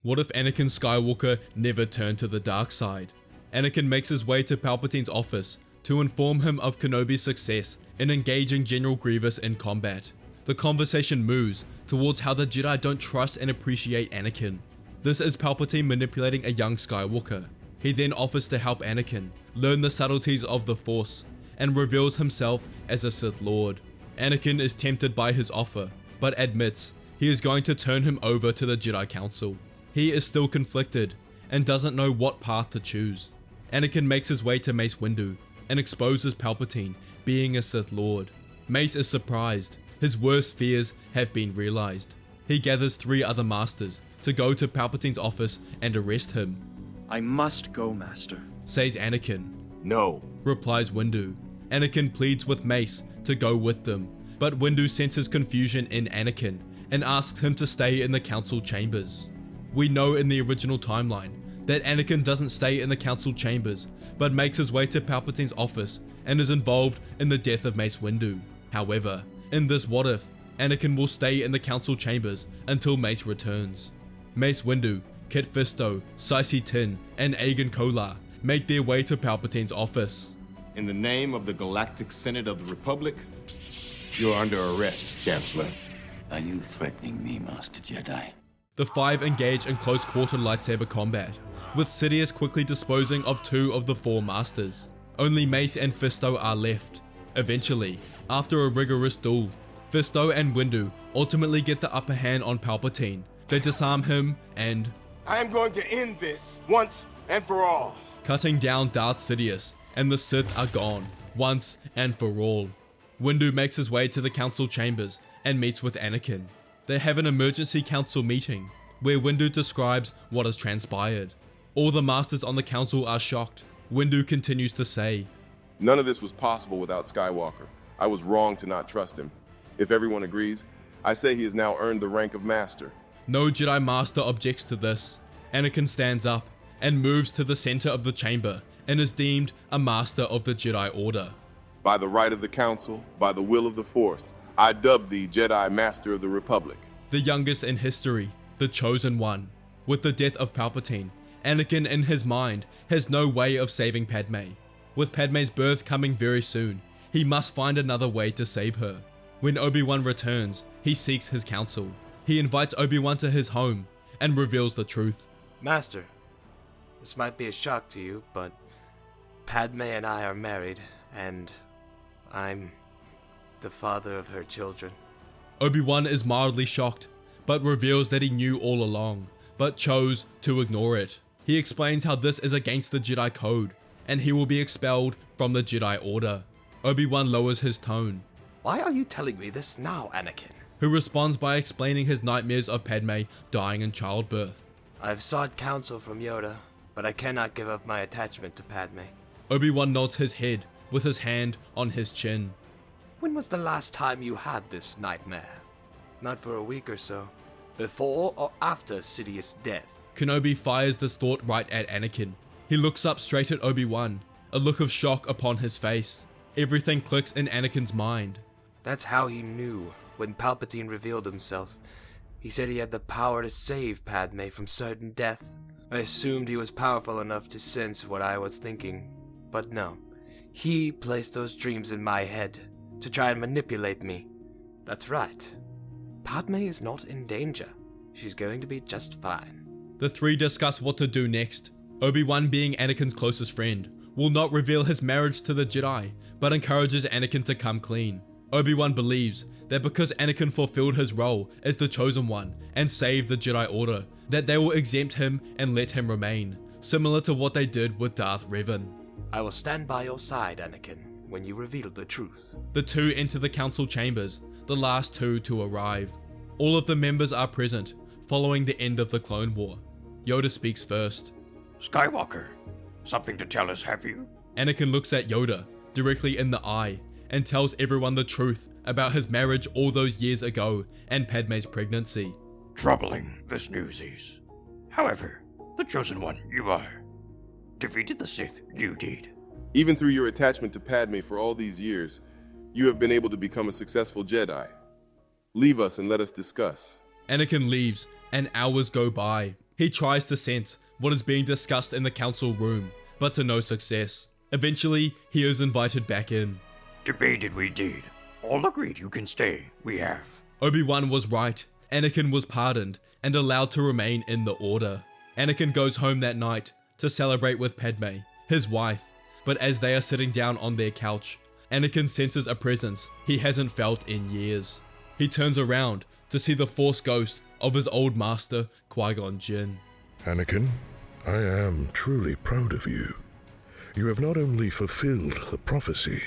What if Anakin Skywalker never turned to the dark side? Anakin makes his way to Palpatine's office to inform him of Kenobi's success in engaging General Grievous in combat. The conversation moves towards how the Jedi don't trust and appreciate Anakin. This is Palpatine manipulating a young Skywalker. He then offers to help Anakin learn the subtleties of the Force and reveals himself as a Sith Lord. Anakin is tempted by his offer, but admits he is going to turn him over to the Jedi Council. He is still conflicted and doesn't know what path to choose. Anakin makes his way to Mace Windu and exposes Palpatine being a Sith Lord. Mace is surprised. His worst fears have been realized. He gathers 3 other masters to go to Palpatine's office and arrest him. I must go, Master, says Anakin. No, replies Windu. Anakin pleads with Mace to go with them, but Windu senses confusion in Anakin and asks him to stay in the council chambers. We know in the original timeline that Anakin doesn't stay in the council chambers, but makes his way to Palpatine's office and is involved in the death of Mace Windu. However, in this what if, Anakin will stay in the council chambers until Mace returns. Mace Windu, Kit Fisto, Saisi Tin, and Aegon Kolar make their way to Palpatine's office. In the name of the Galactic Senate of the Republic, you're under arrest, Chancellor. Are you threatening me, Master Jedi? The 5 engage in close-quarter lightsaber combat, with Sidious quickly disposing of 2 of the 4 masters. Only Mace and Fisto are left. Eventually, after a rigorous duel, Fisto and Windu ultimately get the upper hand on Palpatine. They disarm him and I am going to end this once and for all. Cutting down Darth Sidious, and the Sith are gone, once and for all. Windu makes his way to the council chambers and meets with Anakin. They have an emergency council meeting, where Windu describes what has transpired. All the masters on the council are shocked. Windu continues to say, "None of this was possible without Skywalker. I was wrong to not trust him. If everyone agrees, I say he has now earned the rank of Master." No Jedi Master objects to this. Anakin stands up and moves to the center of the chamber and is deemed a Master of the Jedi Order. "By the right of the Council, by the will of the Force, I dub thee Jedi Master of the Republic." The youngest in history, the Chosen One. With the death of Palpatine, Anakin in his mind has no way of saving Padme. With Padme's birth coming very soon, he must find another way to save her. When Obi-Wan returns, he seeks his counsel. He invites Obi-Wan to his home and reveals the truth. Master, this might be a shock to you, but Padme and I are married, and I'm the father of her children. Obi-Wan is mildly shocked, but reveals that he knew all along, but chose to ignore it. He explains how this is against the Jedi Code, and he will be expelled from the Jedi Order. Obi-Wan lowers his tone. Why are you telling me this now, Anakin? Who responds by explaining his nightmares of Padme dying in childbirth. I've sought counsel from Yoda, but I cannot give up my attachment to Padme. Obi-Wan nods his head with his hand on his chin. When was the last time you had this nightmare? Not for a week or so. Before or after Sidious' death? Kenobi fires this thought right at Anakin. He looks up straight at Obi-Wan, a look of shock upon his face. Everything clicks in Anakin's mind. That's how he knew when Palpatine revealed himself. He said he had the power to save Padme from certain death. I assumed he was powerful enough to sense what I was thinking. But no. He placed those dreams in my head to try and manipulate me. That's right. Padme is not in danger. She's going to be just fine. The 3 discuss what to do next. Obi-Wan, being Anakin's closest friend, will not reveal his marriage to the Jedi, but encourages Anakin to come clean. Obi-Wan believes that because Anakin fulfilled his role as the Chosen One and saved the Jedi Order, that they will exempt him and let him remain, similar to what they did with Darth Revan. I will stand by your side, Anakin, when you reveal the truth. The 2 enter the council chambers, the last 2 to arrive. All of the members are present, following the end of the Clone War. Yoda speaks first. Skywalker, something to tell us, have you? Anakin looks at Yoda directly in the eye and tells everyone the truth about his marriage all those years ago and Padme's pregnancy. Troubling, this news is. However, the Chosen One, you are. Defeated the Sith, you did. Even through your attachment to Padme for all these years, you have been able to become a successful Jedi. Leave us and let us discuss. Anakin leaves, and hours go by. He tries to sense what is being discussed in the council room, but to no success. Eventually, he is invited back in. Debated we did. All agreed you can stay. We have. Obi-Wan was right. Anakin was pardoned and allowed to remain in the Order. Anakin goes home that night to celebrate with Padme, his wife, but as they are sitting down on their couch, Anakin senses a presence he hasn't felt in years. He turns around to see the Force ghost of his old master, Qui-Gon Jinn. Anakin, I am truly proud of you. You have not only fulfilled the prophecy,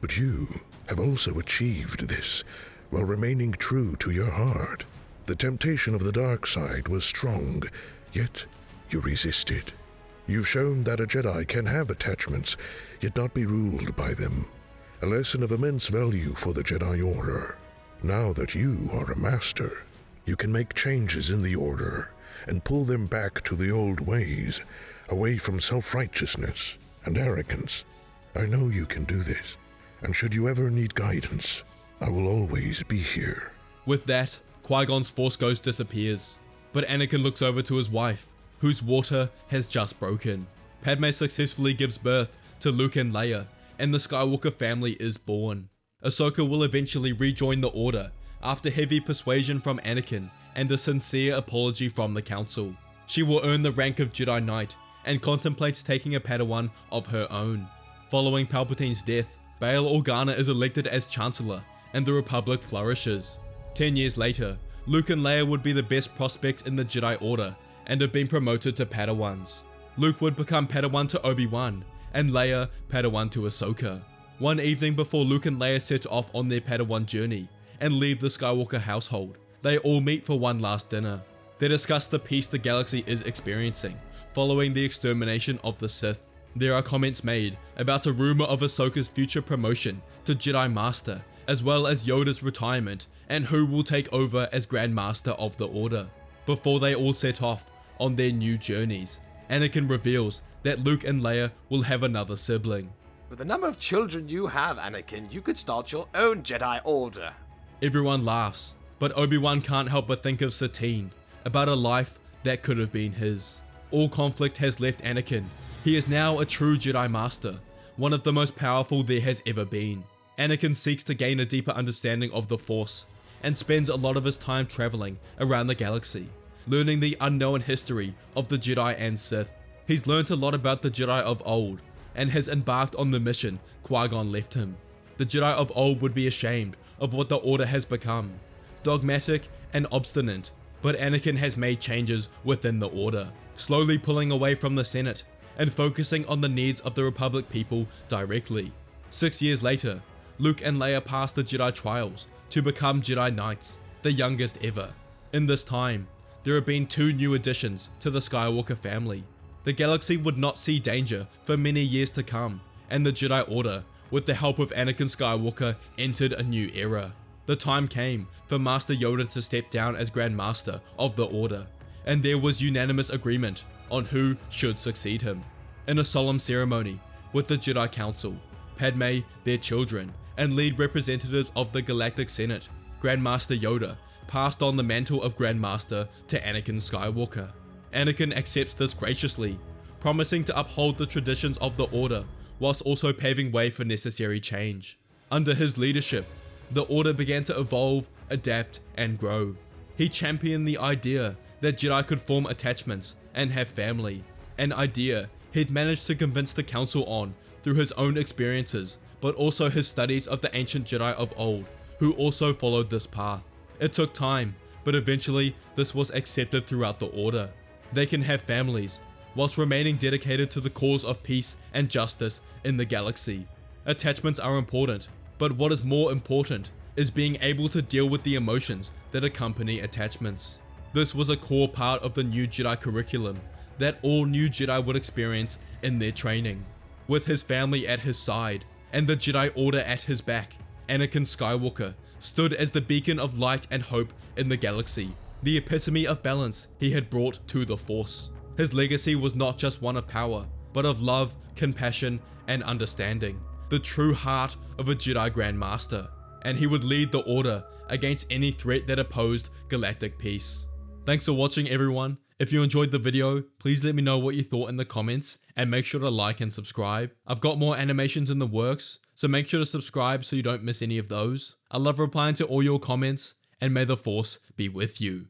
but you have also achieved this while remaining true to your heart. The temptation of the dark side was strong, yet you resisted. You've shown that a Jedi can have attachments, yet not be ruled by them. A lesson of immense value for the Jedi Order. Now that you are a master, you can make changes in the Order and pull them back to the old ways, away from self-righteousness and arrogance. I know you can do this, and should you ever need guidance, I will always be here. With that, Qui-Gon's Force ghost disappears, but Anakin looks over to his wife, whose water has just broken. Padme successfully gives birth to Luke and Leia, and the Skywalker family is born. Ahsoka will eventually rejoin the Order after heavy persuasion from Anakin and a sincere apology from the Council. She will earn the rank of Jedi Knight and contemplates taking a Padawan of her own. Following Palpatine's death, Bail Organa is elected as Chancellor, and the Republic flourishes. 10 years later, Luke and Leia would be the best prospects in the Jedi Order and have been promoted to Padawans. Luke would become Padawan to Obi-Wan, and Leia Padawan to Ahsoka. One evening before Luke and Leia set off on their Padawan journey and leave the Skywalker household, they all meet for one last dinner. They discuss the peace the galaxy is experiencing following the extermination of the Sith. There are comments made about a rumor of Ahsoka's future promotion to Jedi Master, as well as Yoda's retirement and who will take over as Grandmaster of the Order. Before they all set off on their new journeys, Anakin reveals that Luke and Leia will have another sibling. With the number of children you have, Anakin, you could start your own Jedi Order. Everyone laughs, but Obi-Wan can't help but think of Satine, about a life that could have been his. All conflict has left Anakin. He is now a true Jedi Master, one of the most powerful there has ever been. Anakin seeks to gain a deeper understanding of the Force, and spends a lot of his time traveling around the galaxy, learning the unknown history of the Jedi and Sith. He's learnt a lot about the Jedi of old, and has embarked on the mission Qui-Gon left him. The Jedi of old would be ashamed of what the Order has become, dogmatic and obstinate, but Anakin has made changes within the Order, slowly pulling away from the Senate and focusing on the needs of the Republic people directly. 6 years later, Luke and Leia pass the Jedi trials to become Jedi Knights, the youngest ever. In this time, there have been 2 new additions to the Skywalker family. The galaxy would not see danger for many years to come, and the Jedi Order, with the help of Anakin Skywalker, entered a new era. The time came for Master Yoda to step down as Grandmaster of the Order, and there was unanimous agreement on who should succeed him. In a solemn ceremony with the Jedi Council, Padme, their children, and lead representatives of the Galactic Senate, Grandmaster Yoda passed on the mantle of Grandmaster to Anakin Skywalker. Anakin accepts this graciously, promising to uphold the traditions of the Order whilst also paving way for necessary change. Under his leadership, the Order began to evolve, adapt, and grow. He championed the idea that Jedi could form attachments and have family, an idea he'd managed to convince the Council on through his own experiences, but also his studies of the ancient Jedi of old, who also followed this path. It took time, but eventually this was accepted throughout the Order. They can have families, whilst remaining dedicated to the cause of peace and justice in the galaxy. Attachments are important, but what is more important is being able to deal with the emotions that accompany attachments. This was a core part of the new Jedi curriculum that all new Jedi would experience in their training. With his family at his side, and the Jedi Order at his back, Anakin Skywalker stood as the beacon of light and hope in the galaxy, the epitome of balance he had brought to the Force. His legacy was not just one of power, but of love, compassion, and understanding, the true heart of a Jedi Grandmaster, and he would lead the Order against any threat that opposed galactic peace. Thanks for watching, everyone. If you enjoyed the video, please let me know what you thought in the comments and make sure to like and subscribe. I've got more animations in the works, so make sure to subscribe so you don't miss any of those. I love replying to all your comments, and may the Force be with you.